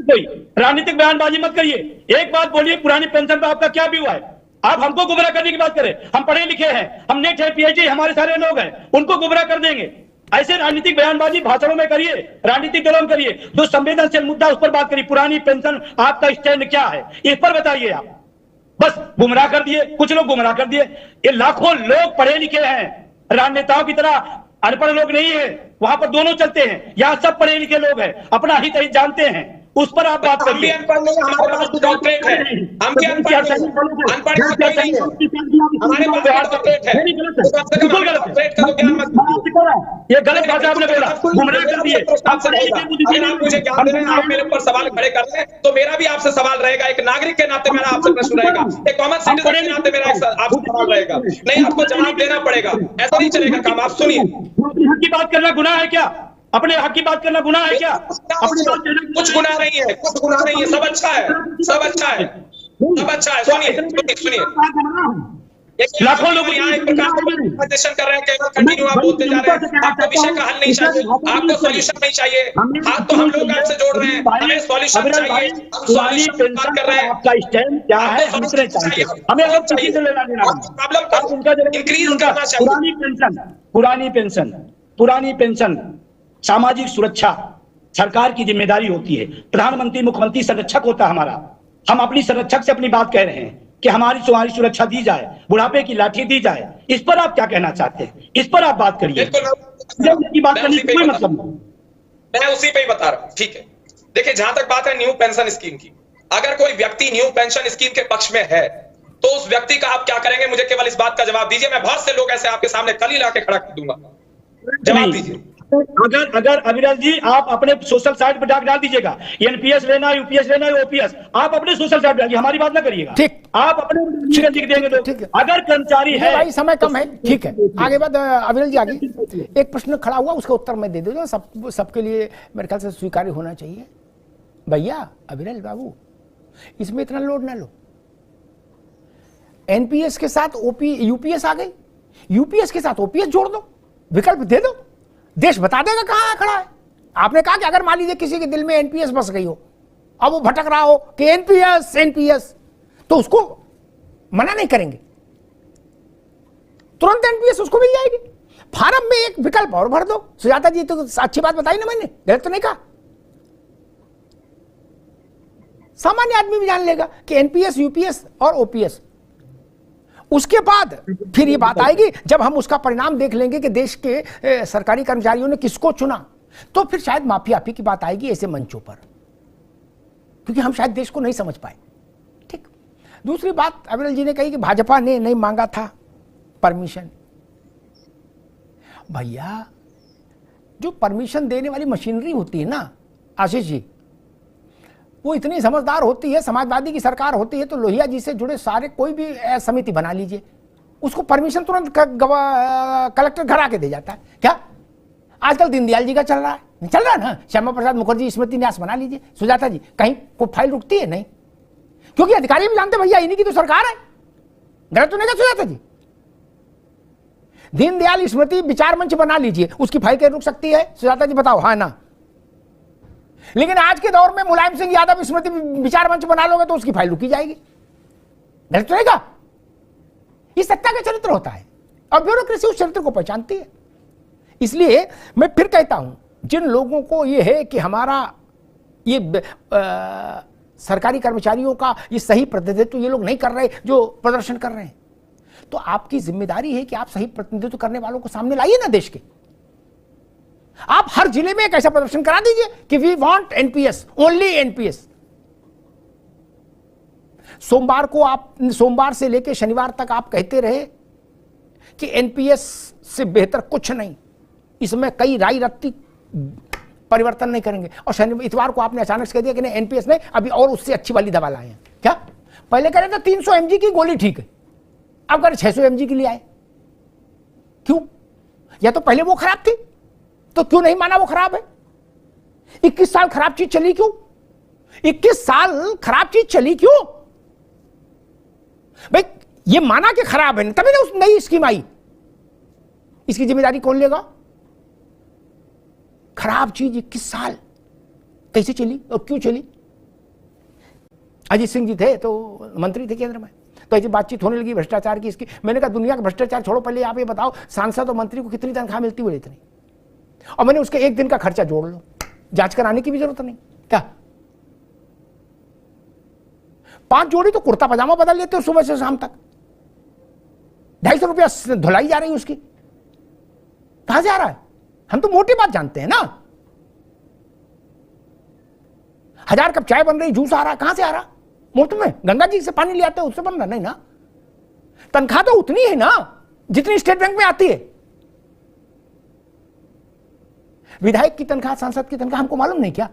कोई राजनीतिक बयानबाजी मत करिए। एक बात बोलिए, पुरानी पेंशन पर आपका क्या व्यू है? आप हमको गुमराह करने की बात करें। हम पढ़े लिखे हैं, हम नेट है, पीएचडी हमारे सारे लोग हैं, उनको गुमराह कर देंगे। ऐसे राजनीतिक बयानबाजी भाषणों में करिए, राजनीतिक दलों में करिए। जो संवेदनशील मुद्दा उस पर बात करिए। पुरानी पेंशन आपका स्टैंड क्या है, इस पर बताइए। आप बस गुमराह कर दिए, कुछ लोग गुमराह कर दिए। ये लाखों लोग पढ़े लिखे हैं, राजनेताओं की तरह अनपढ़ लोग नहीं है। वहां पर दोनों चलते हैं। यहाँ सब पढ़े लिखे लोग हैं, अपना हित हित जानते हैं, उस पर आप बात करिए। अनपढ़ नहीं, हमारे पास डॉक्टरेट है। हम भी अनपढ़ नहीं, अनपढ़ नहीं है, हमारे पास डॉक्टरेट है। बिल्कुल गलत है, ये गलत भाषा आपने बोला, गुमराह कर दिए। अगर आप मुझे ज्ञान दे रहे हैं, आप मेरे ऊपर सवाल खड़े कर रहे हैं, तो मेरा भी आपसे सवाल रहेगा। एक नागरिक के नाते मेरा आपसे प्रश्न रहेगा, एक कॉमन सिटीजन के नाते मेरा आपसे सवाल रहेगा। नहीं, आपको जवाब देना पड़ेगा, ऐसा नहीं चलेगा काम। आप सुनिए, हक की बात करना गुनाह है क्या? अपने हक की बात करना गुनाह है क्या? कुछ गुनाह नहीं है, कुछ गुनाह नहीं है, सब अच्छा है, सब अच्छा है, सब अच्छा है। सुनिए सुनिए, लाखों लोग यहाँ एक प्रकार का कर रहे हैं, केवल कंटिन्यू आप बोलते जा रहे हैं। आपको विषय का हल नहीं चाहिए, आपको सॉल्यूशन नहीं चाहिए। हाथ तो हम लोग आपसे जोड़ रहे हैं, हमें सॉल्यूशन चाहिए। हम सॉल्यूशन की बात कर रहे हैं। आपका स्टैंड क्या है, हमसे चाहिए। हमें अलग किसी से लेना देना नहीं। प्रॉब्लम को उनका इंक्रीज करना चाहिए। पुरानी पेंशन सामाजिक सुरक्षा सरकार की जिम्मेदारी होती है। प्रधानमंत्री मुख्यमंत्री संरक्षक होता है हमारा। हम अपनी संरक्षक से अपनी बात कह रहे हैं कि हमारी तुम्हारी सुरक्षा दी जाए, बुढ़ापे की लाठी दी जाए। इस पर आप क्या कहना चाहते हैं? इस पर आप बात करिए। की बात करने का कोई मतलब नहीं। मैं उसी पे ही बता रहा हूं, ठीक है। देखिए, जहां तक बात है न्यू पेंशन स्कीम की, अगर कोई व्यक्ति न्यू पेंशन स्कीम के पक्ष में है, तो उस व्यक्ति का आप क्या करेंगे? मुझे केवल इस बात का जवाब दीजिए। मैं बहुत से लोग ऐसे आपके सामने कल ही लाके खड़ा कर दूंगा, जवाब दीजिए। अगर अविरल जी आप अपने सोशल साइट पर डाल दीजिएगा, एनपीएस लेना, यूपीएस लेना, ओपीएस, आप अपने सोशल साइट पर डालिए, हमारी बात ना करिएगा। ठीक, आप अपने देंगे तो ठीक है। अगर कर्मचारी है, भाई समय कम है, ठीक है, आगे बात। अविरल जी आगे एक प्रश्न खड़ा हुआ, उसका उत्तर मैं दे दूंगा। सबके लिए मेरे ख्याल से स्वीकार्य होना चाहिए। भैया अविरल बाबू, इसमें इतना लोड ना लो। एनपीएस के साथ यूपीएस आ गई, यूपीएस के साथ ओपीएस जोड़ दो, विकल्प दे दो, देश बता देगा कहां खड़ा है। आपने कहा कि अगर मान लीजिए किसी के दिल में एनपीएस बस गई हो, अब वो भटक रहा हो कि एनपीएस एनपीएस, तो उसको मना नहीं करेंगे, तुरंत एनपीएस उसको मिल जाएगी। फार्म में एक विकल्प और भर दो। सुजाता जी, तो अच्छी बात बताई ना मैंने, गलत तो नहीं कहा। सामान्य आदमी भी जान लेगा कि एनपीएस, यूपीएस और ओपीएस। उसके बाद फिर ये बात आएगी जब हम उसका परिणाम देख लेंगे कि देश के सरकारी कर्मचारियों ने किसको चुना, तो फिर शायद माफी आपी की बात आएगी ऐसे मंचों पर, क्योंकि हम शायद देश को नहीं समझ पाए। ठीक। दूसरी बात अविरल जी ने कही कि भाजपा ने नहीं मांगा था परमिशन। भैया, जो परमिशन देने वाली मशीनरी होती है ना आशीष जी, वो इतनी समझदार होती है। समाजवादी की सरकार होती है तो लोहिया जी से जुड़े सारे कोई भी समिति बना लीजिए, उसको परमिशन तुरंत कलेक्टर घर आके दे जाता है। क्या आजकल दीनदयाल जी का चल रहा है, चल रहा है ना, श्यामा प्रसाद मुखर्जी स्मृति न्यास बना लीजिए। सुजाता जी, कहीं कोई फाइल रुकती है? नहीं, क्योंकि अधिकारी भी जानते भैया इन्हीं की तो सरकार है। गलत तो नहीं कहा सुजाता जी? दीनदयाल स्मृति विचार मंच बना लीजिए, उसकी फाइल कैसे रुक सकती है? सुजाता जी बताओ, हाँ ना? लेकिन आज के दौर में मुलायम सिंह यादव स्मृति विचार मंच बना लोगे तो उसकी फाइल रुकी जाएगी। गलत तो नहीं कहा? ये सत्ता का चरित्र होता है और ब्यूरोक्रेसी उस चरित्र को पहचानती है। इसलिए मैं फिर कहता हूं, जिन लोगों को ये है कि हमारा ये सरकारी कर्मचारियों का ये सही प्रतिनिधित्व ये लोग नहीं कर रहे जो प्रदर्शन कर रहे हैं, तो आपकी जिम्मेदारी है कि आप सही प्रतिनिधित्व करने वालों को सामने लाइए ना देश के। आप हर जिले में एक ऐसा प्रदर्शन करा दीजिए कि we want NPS, only NPS. सोमवार से लेकर शनिवार तक आप कहते रहे कि एनपीएस से बेहतर कुछ नहीं, इसमें कई राय रत्ती परिवर्तन नहीं करेंगे, और इतवार को आपने अचानक से कह दिया कि नहीं एनपीएस नहीं, अभी और उससे अच्छी वाली दवा लाए हैं। क्या पहले कह रहे थे 300 mg की गोली ठीक है, अब कह रहे 600 mg की लिए आए। क्यों? या तो पहले वो खराब थी तो क्यों नहीं माना वो खराब है? 21 साल खराब चीज चली क्यों? 21 साल खराब चीज चली क्यों? भाई ये माना कि खराब है, तभी ना उस नई स्कीम आई। इसकी जिम्मेदारी कौन लेगा? खराब चीज 21 साल कैसे चली और क्यों चली? अजीत सिंह जी थे तो मंत्री थे केंद्र में, तो ऐसी बातचीत होने लगी भ्रष्टाचार की इसकी। मैंने कहा दुनिया का भ्रष्टाचार छोड़ो, पहले आप ये बताओ सांसद और मंत्री को कितनी तनख्वाह मिलती हुई इतनी, और मैंने उसके एक दिन का खर्चा जोड़ लो, जांच कराने की भी जरूरत नहीं। क्या 5 जोड़ी तो कुर्ता पजामा बदल लेते हो सुबह से शाम तक, 250 रुपया धुलाई जा रही है उसकी, कहां से आ रहा है? हम तो मोटी बात जानते हैं ना, 1000 कप चाय बन रही, जूस आ रहा, कहां से आ रहा? मुफ्त में गंगा जी से पानी ले आते हैं उससे बन रहा नहीं ना। तनख्वाह तो उतनी है ना जितनी स्टेट बैंक में आती है। विधायक की तनख्वाह, सांसद की तनख्वाह हमको मालूम नहीं क्या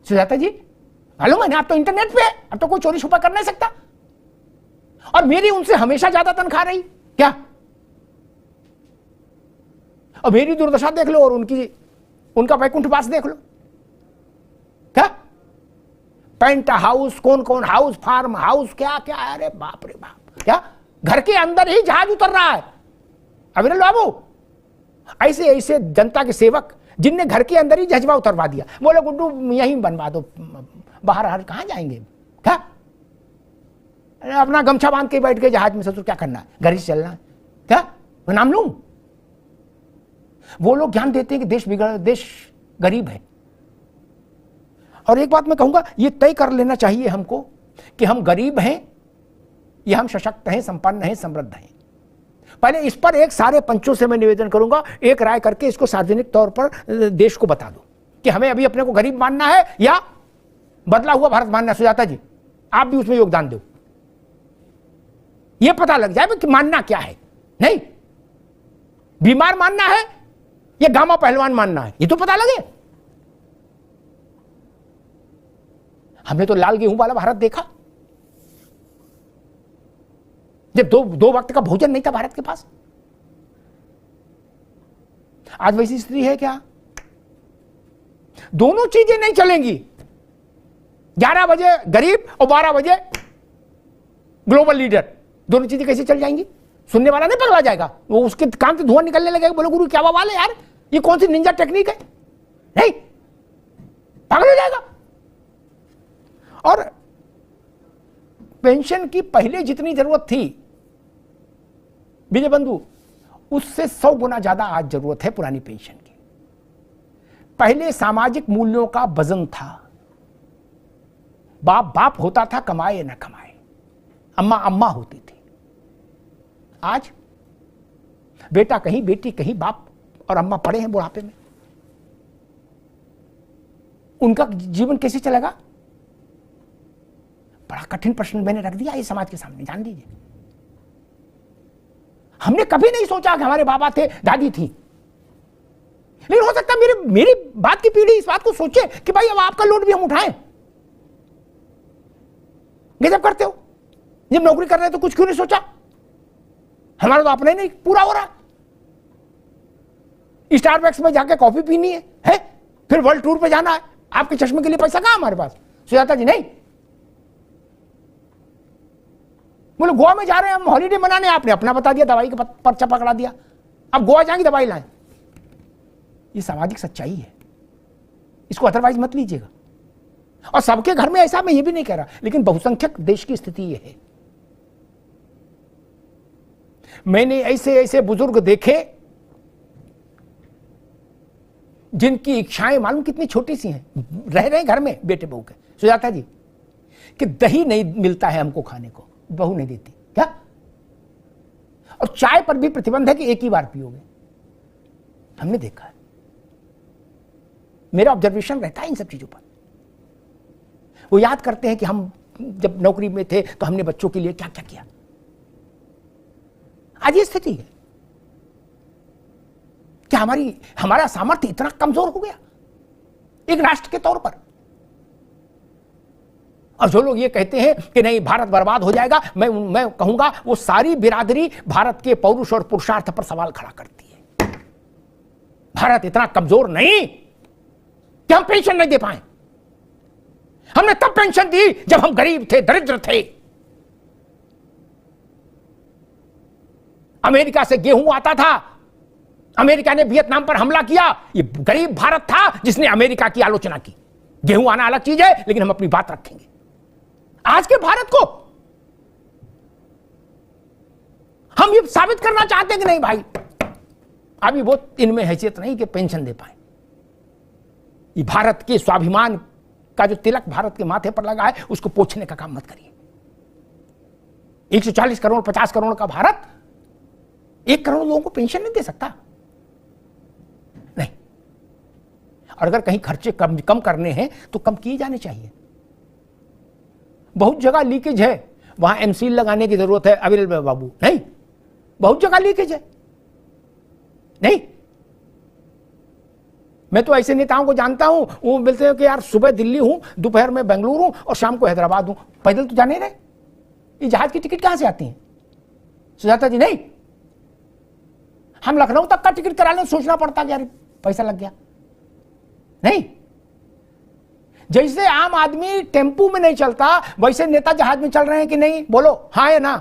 सुजाता जी? मालूम है ना, आप तो इंटरनेट पे है, अब तो कोई चोरी छुपा कर नहीं सकता। और मेरी उनसे हमेशा ज्यादा तनख्वाह रही क्या? और मेरी दुर्दशा देख लो और उनका वैकुंठवास देख लो। क्या पेंट हाउस, कौन कौन हाउस, फार्म हाउस, क्या क्या, अरे बाप रे बाप, क्या घर के अंदर ही जहाज उतर रहा है। अविरल बाबू, ऐसे ऐसे जनता के सेवक जिनने घर के अंदर ही जज्बा उतरवा दिया, बोले गुड्डू यहीं बनवा दो, बाहर हर कहां जाएंगे? क्या अपना गमछा बांध के बैठ के जहाज में, ससुर क्या करना है, घर ही चलना है। क्या मैं नाम लूं? वो लोग ज्ञान देते हैं कि देश गरीब है। और एक बात मैं कहूंगा, ये तय कर लेना चाहिए हमको कि हम गरीब हैं या हम सशक्त हैं, संपन्न हैं, समृद्ध हैं। पहले इस पर एक सारे पंचों से मैं निवेदन करूंगा, एक राय करके इसको सार्वजनिक तौर पर देश को बता दो कि हमें अभी अपने को गरीब मानना है या बदला हुआ भारत मानना है। सुजाता जी, आप भी उसमें योगदान दो, यह पता लग जाए कि मानना क्या है। नहीं बीमार मानना है या गामा पहलवान मानना है, ये तो पता लगे। हमने तो लाल गेहूं वाला भारत देखा, जब दो वक्त का भोजन नहीं था भारत के पास। आज वैसी स्थिति है क्या? दोनों चीजें नहीं चलेंगी। 11 बजे गरीब और 12 बजे ग्लोबल लीडर, दोनों चीजें कैसे चल जाएंगी? सुनने वाला नहीं पगला जाएगा, वो उसके काम से धुआं निकलने लगेगा, बोलो गुरु क्या बवाल है यार, ये कौन सी निंजा टेक्निक है? नहीं, पागल हो जाएगा। और पेंशन की पहले जितनी जरूरत थी विजय बंधु, उससे 100 गुना ज्यादा आज जरूरत है पुरानी पेंशन की। पहले सामाजिक मूल्यों का वजन था, बाप बाप होता था, कमाए या न कमाए, अम्मा अम्मा होती थी। आज बेटा कहीं, बेटी कहीं, बाप और अम्मा पड़े हैं बुढ़ापे में, उनका जीवन कैसे चलेगा? बड़ा कठिन प्रश्न मैंने रख दिया ये समाज के सामने, जान लीजिए। हमने कभी नहीं सोचा कि हमारे बाबा थे, दादी थी, लेकिन हो सकता है मेरी बात की पीढ़ी इस बात को सोचे कि भाई अब आपका लोड भी हम उठाएं। जब करते हो, जब नौकरी कर रहे तो कुछ क्यों नहीं सोचा? हमारा तो अपना ही नहीं पूरा हो रहा। स्टारबक्स में जाके कॉफी पीनी है? फिर वर्ल्ड टूर पे जाना है, आपके चश्मे के लिए पैसा कहां हमारे पास? सुजाता जी नहीं, बोले गोवा में जा रहे हैं हम हॉलीडे मनाने, आपने अपना बता दिया, दवाई का पर्चा पकड़ा दिया, अब गोवा जाएंगे दवाई लाएं। ये सामाजिक सच्चाई है, इसको अदरवाइज मत लीजिएगा। और सबके घर में ऐसा मैं ये भी नहीं कह रहा, लेकिन बहुसंख्यक देश की स्थिति ये है। मैंने ऐसे ऐसे बुजुर्ग देखे जिनकी इच्छाएं मालूम कितनी छोटी सी हैं, रह रहे घर में बेटे बहू के। सुजाता जी, कि दही नहीं मिलता है हमको खाने को, बहू नहीं देती क्या? और चाय पर भी प्रतिबंध है कि एक ही बार पियोगे, हमने देखा है, मेरा ऑब्जर्वेशन रहता है इन सब चीजों पर। वो याद करते हैं कि हम जब नौकरी में थे तो हमने बच्चों के लिए क्या क्या किया। आज ये स्थिति है कि हमारा सामर्थ्य इतना कमजोर हो गया एक राष्ट्र के तौर पर। और जो लोग ये कहते हैं कि नहीं भारत बर्बाद हो जाएगा, मैं कहूंगा वो सारी बिरादरी भारत के पौरुष और पुरुषार्थ पर सवाल खड़ा करती है। भारत इतना कमजोर नहीं कि हम पेंशन नहीं दे पाए। हमने तब पेंशन दी जब हम गरीब थे, दरिद्र थे। अमेरिका से गेहूं आता था, अमेरिका ने वियतनाम पर हमला किया, ये गरीब भारत था जिसने अमेरिका की आलोचना की। गेहूं आना अलग चीज है, लेकिन हम अपनी बात रखेंगे। आज के भारत को हम ये साबित करना चाहते हैं कि नहीं भाई, अभी वो इनमें हैसियत नहीं कि पेंशन दे पाए। ये भारत के स्वाभिमान का जो तिलक भारत के माथे पर लगा है, उसको पोछने का काम मत करिए। 140 करोड़ 50 करोड़ का भारत 1 करोड़ लोगों को पेंशन नहीं दे सकता, नहीं। और अगर कहीं खर्चे कम करने हैं तो कम किए जाने चाहिए। बहुत जगह लीकेज है, वहां एमसील लगाने की जरूरत है अविरल बाबू, नहीं, बहुत जगह लीकेज है, नहीं। मैं तो ऐसे नेताओं को जानता हूं, वो बोलते हैं कि यार सुबह दिल्ली हूं, दोपहर में बेंगलुरु हूं और शाम को हैदराबाद हूं, पैदल तो जाने रहे। ये जहाज की टिकट कहां से आती है सुजाता जी? नहीं, हम लखनऊ तक का टिकट कराने सोचना पड़ता है, यार पैसा लग गया। नहीं, जैसे आम आदमी टेम्पू में नहीं चलता, वैसे नेता जहाज में चल रहे हैं कि नहीं? बोलो हाँ या ना।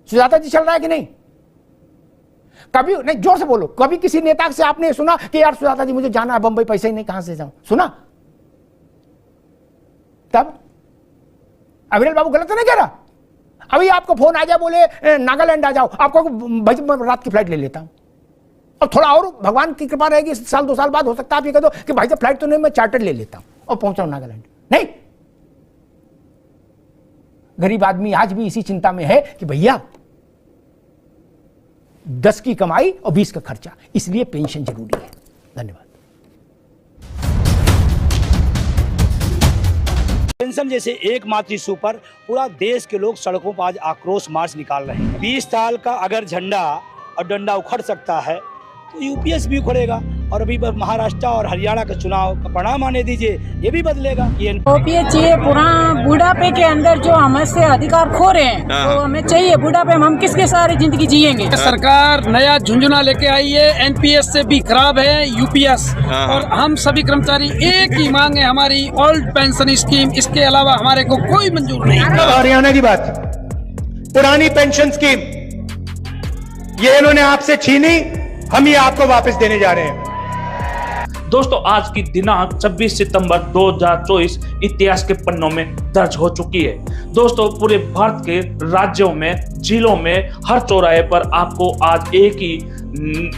सुजाता जी चल रहा है कि नहीं? कभी नहीं, जोर से बोलो, कभी किसी नेता से आपने सुना कि यार सुजाता जी मुझे जाना है बंबई, पैसे ही नहीं, कहां से जाऊं? सुना? तब अविरल बाबू गलत नहीं कह रहा? अभी आपको फोन आ जाए, बोले नागालैंड आ जाओ, आपको भाई रात की फ्लाइट ले लेता हूं, और थोड़ा और भगवान की कृपा रहेगी, साल 2 साल बाद हो सकता है आप ये कह दो कि भाई साहब फ्लाइट तो नहीं, मैं चार्टर ले लेता हूं और पहुंच रहा हूं नागालैंड। नहीं, गरीब आदमी आज भी इसी चिंता में है कि भैया 10 की कमाई और 20 का खर्चा, इसलिए पेंशन जरूरी है। धन्यवाद। पेंशन जैसे एकमात्र इशू पर पूरा देश के लोग सड़कों पर आज आक्रोश मार्च निकाल रहे हैं। 20 साल का अगर झंडा और डंडा उखड़ सकता है तो यूपीएस भी उखड़ेगा, और अभी महाराष्ट्र और हरियाणा का चुनाव का परिणाम आने दीजिए, ये भी बदलेगा। यूपीएस चाहिए, पुराना बुढ़ापे के अंदर जो हमसे अधिकार खो रहे हैं तो हमें चाहिए। बुढ़ापे में हम किसके सारे जिंदगी जिएंगे? सरकार नया झुंझुना लेके आई है, एनपीएस से भी खराब है यूपीएस, और हम सभी कर्मचारी एक ही मांग है हमारी, ओल्ड पेंशन स्कीम, इसके अलावा हमारे को कोई मंजूर नहीं। हरियाणा की बात, पुरानी पेंशन स्कीम ये इन्होंने आपसे छीनी, हम ये आपको वापस देने जा रहे हैं। दोस्तों, आज की दिनांक 26 सितंबर 2024 इतिहास के पन्नों में दर्ज हो चुकी है। दोस्तों, पूरे भारत के राज्यों में, जिलों में, हर चौराहे पर आपको आज एक ही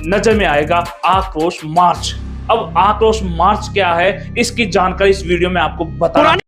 नजर में आएगा, आक्रोश मार्च। अब आक्रोश मार्च क्या है, इसकी जानकारी इस वीडियो में आपको बता